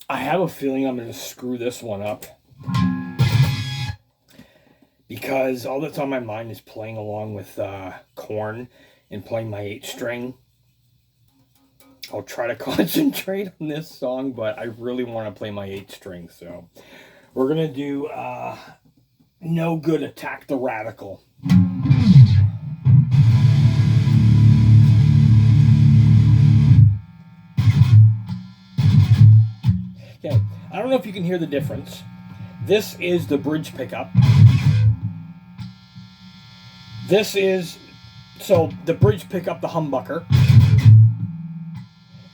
I have a feeling I'm going to screw this one up because all that's on my mind is playing along with Korn and playing my 8-string. I'll try to concentrate on this song, but I really want to play my 8-string, so we're going to do No Good Attack the Radical. Okay, I don't know if you can hear the difference. This is the bridge pickup. This is, so the bridge pickup, the humbucker.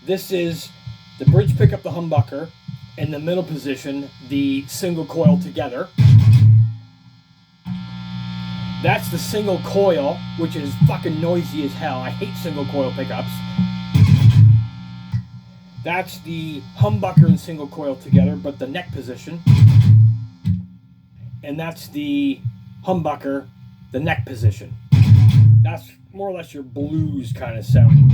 This is the bridge pickup, the humbucker. In the middle position, the single coil together. That's the single coil, which is fucking noisy as hell. I hate single coil pickups. That's the humbucker and single coil together, but the neck position. And that's the humbucker, the neck position. That's more or less your blues kind of sound.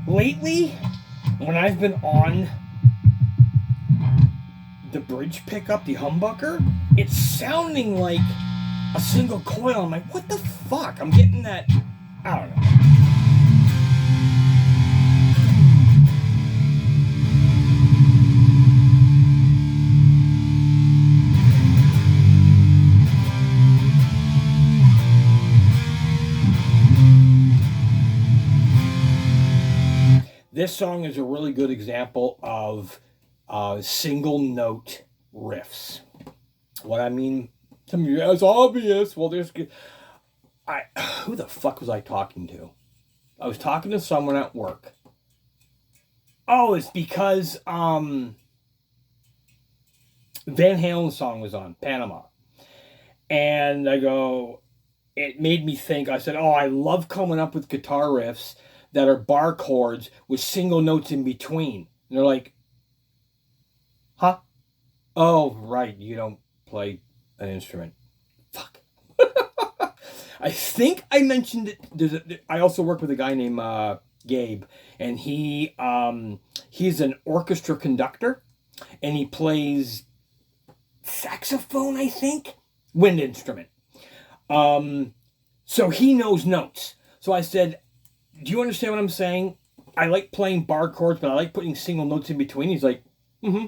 Lately, when I've been on the bridge pickup, the humbucker, it's sounding like a single coil. I'm like, what the fuck? I'm getting that, I don't know. This song is a really good example of single note riffs. What I mean, some of you, it's obvious. Well, there's, who the fuck was I talking to? I was talking to someone at work. Oh, it's because Van Halen's song was on, Panama. And I go, it made me think, I said, oh, I love coming up with guitar riffs that are bar chords with single notes in between. And they're like, huh? Oh, right, you don't play an instrument. Fuck. I think I mentioned it. I also work with a guy named Gabe, and he's an orchestra conductor, and he plays saxophone, I think, wind instrument. So he knows notes. So I said, do you understand what I'm saying? I like playing bar chords, but I like putting single notes in between. He's like, mm-hmm.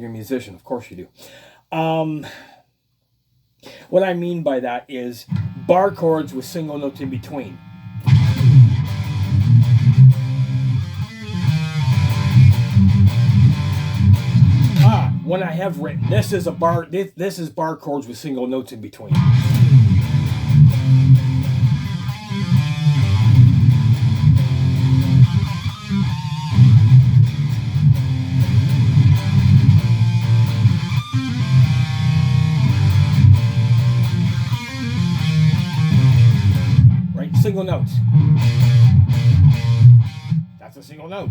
You're a musician, of course you do. What I mean by that is bar chords with single notes in between. When I have written, this is bar chords with single notes in between. Right, single notes. That's a single note.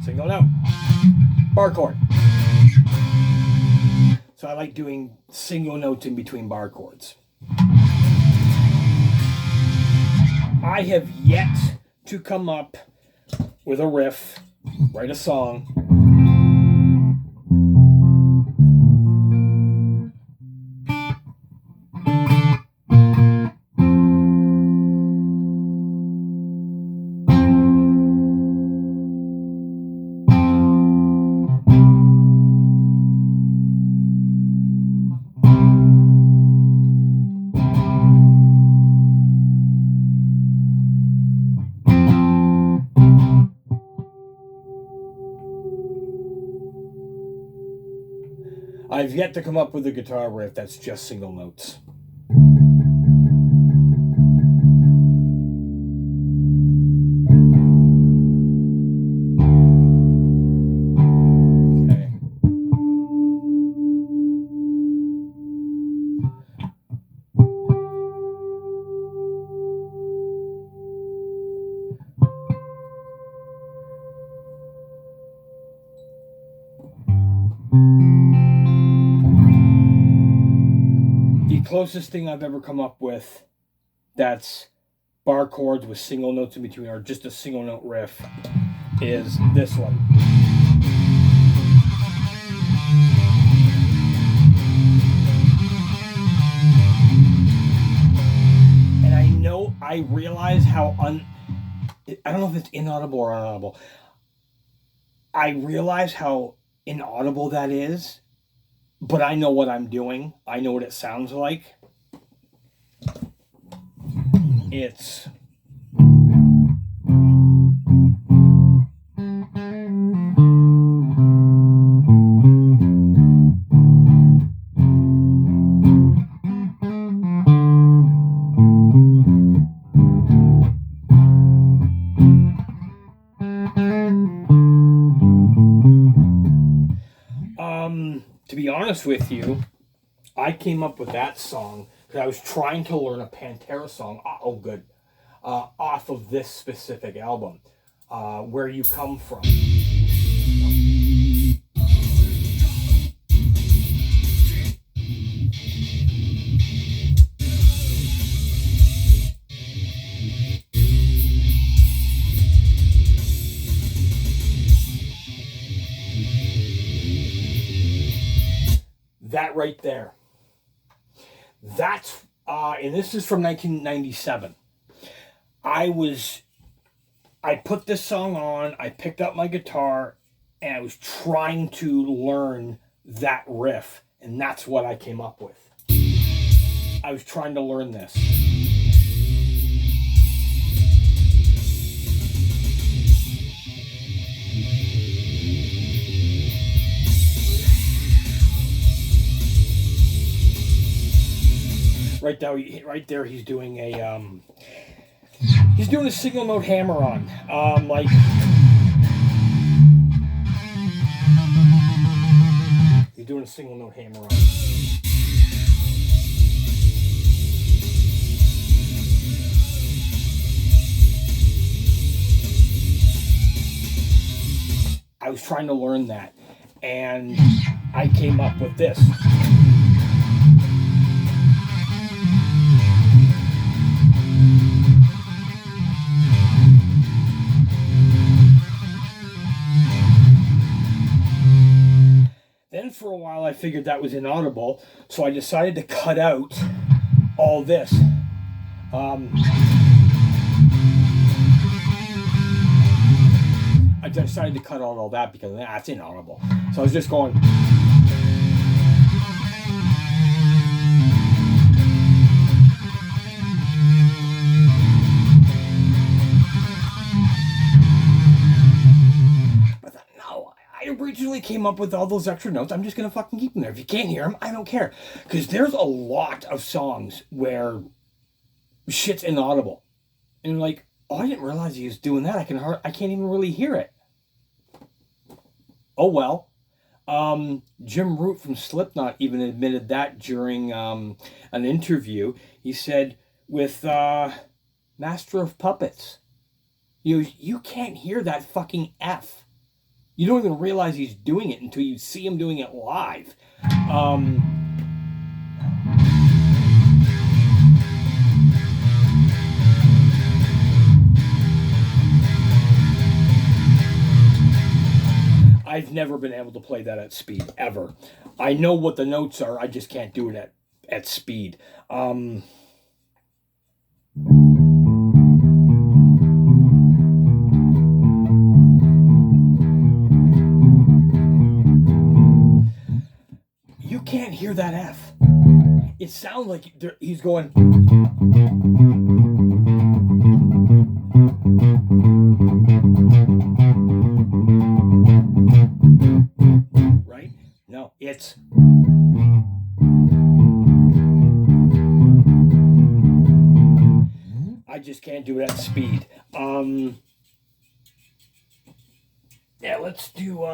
Single note. Bar chord. So I like doing single notes in between bar chords. I have yet to come up with a riff, write a song, I've yet to come up with a guitar riff that's just single notes. The closest thing I've ever come up with that's bar chords with single notes in between, or just a single note riff, is this one. And I realize how I don't know if it's inaudible or inaudible. I realize how inaudible that is, but I know what I'm doing. I know what it sounds like. It's to be honest with you, I came up with that song because I was trying to learn a Pantera song. Oh, good. Off of this specific album, Where You Come From. That right there. That's, and this is from 1997. I put this song on, I picked up my guitar, and I was trying to learn that riff, and that's what I came up with. I was trying to learn this. Right there, he's doing a single note hammer on, like he's doing a single note hammer on. I was trying to learn that, and I came up with this. Then for a while I figured that was inaudible, so I decided to cut out all this. I decided to cut out all that because that's inaudible. So I was just going. I originally came up with all those extra notes. I'm just going to fucking keep them there. If you can't hear them, I don't care. Because there's a lot of songs where shit's inaudible. And you're like, oh, I didn't realize he was doing that. I can't even really hear it. Oh, well. Jim Root from Slipknot even admitted that during an interview. He said, with Master of Puppets, you can't hear that fucking F. You don't even realize he's doing it until you see him doing it live. I've never been able to play that at speed, ever. I know what the notes are, I just can't do it at speed. You can't hear that F. It sounds like he's going. Right? No, it's. I just can't do it at speed. Yeah, let's do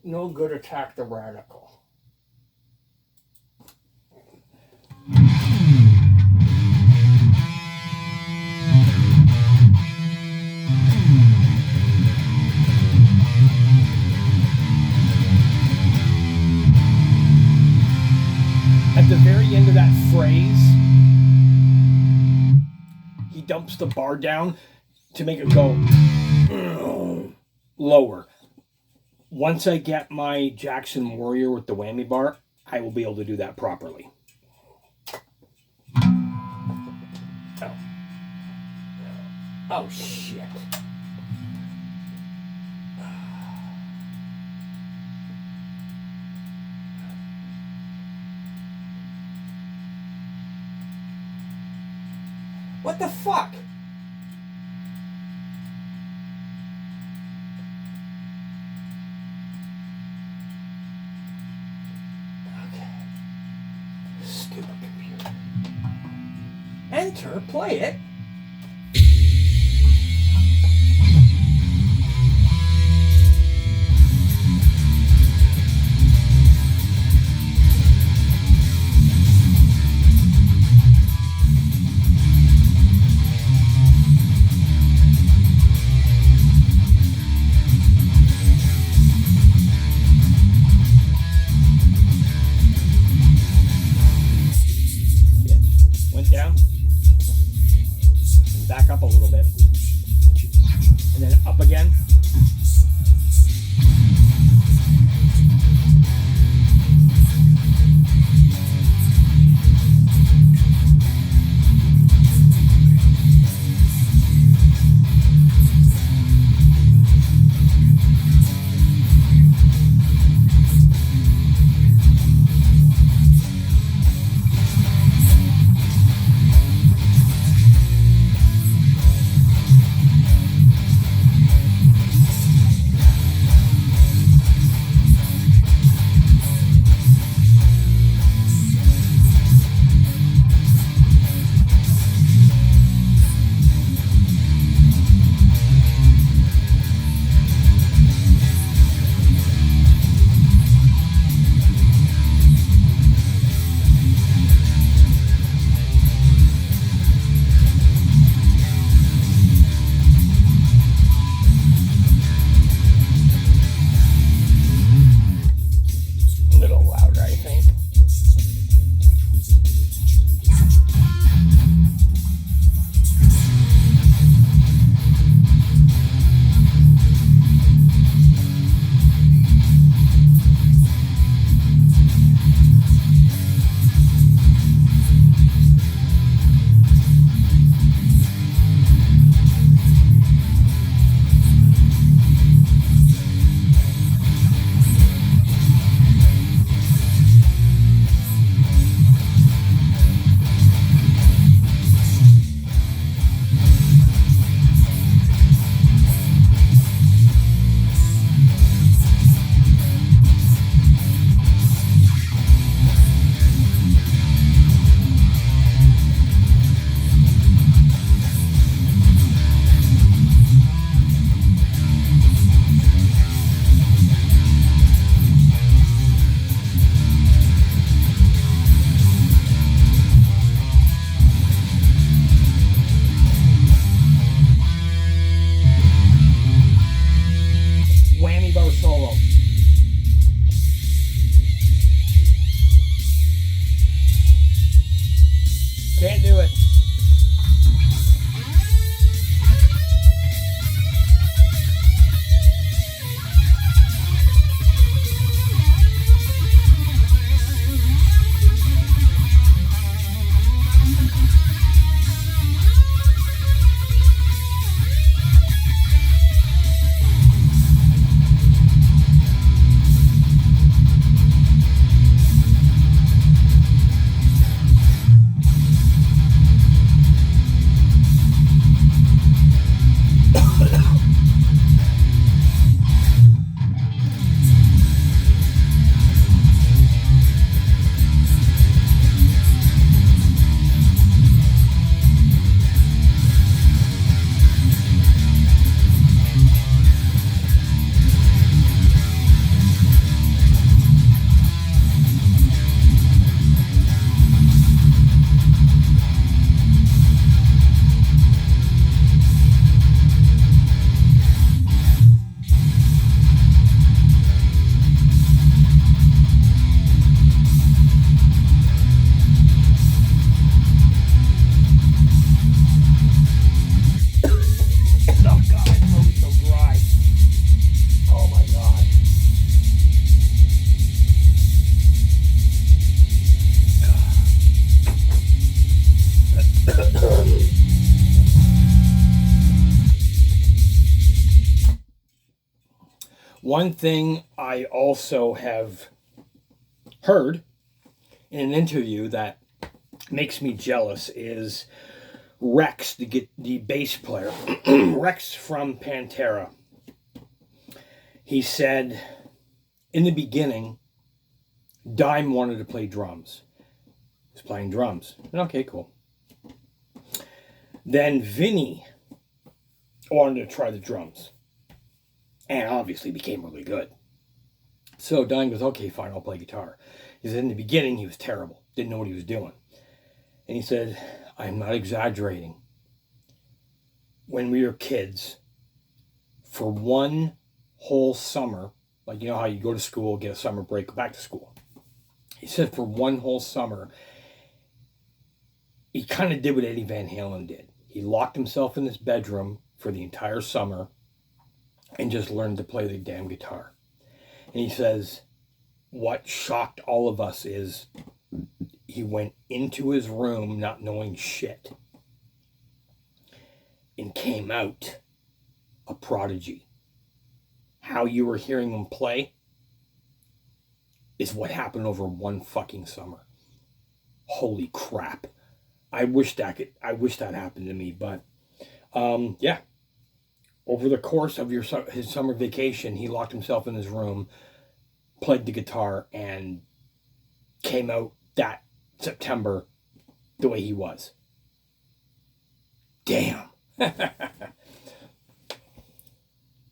No Good Attack the Radical. dumps the bar down to make it go lower. Once I get my Jackson Warrior with the whammy bar, I will be able to do that properly. Oh. Oh, shit. What the fuck? Okay. Stupid computer. Enter, play it. Down and back up a little bit, and then up again. One thing I also have heard in an interview that makes me jealous is Rex, the bass player, Rex from Pantera. He said in the beginning, Dime wanted to play drums. He was playing drums. Okay, cool. Then Vinny wanted to try the drums. And obviously became really good. So Dime goes, okay, fine, I'll play guitar. He said in the beginning he was terrible. Didn't know what he was doing. And he said, I'm not exaggerating. When we were kids, for one whole summer, like you know how you go to school, get a summer break, go back to school. He said for one whole summer, he kind of did what Eddie Van Halen did. He locked himself in his bedroom for the entire summer and just learned to play the damn guitar. And he says, what shocked all of us is he went into his room not knowing shit and came out a prodigy. How you were hearing him play is what happened over one fucking summer. Holy crap. I wish that happened to me, but yeah. Over the course of his summer vacation, he locked himself in his room, played the guitar, and came out that September the way he was. Damn.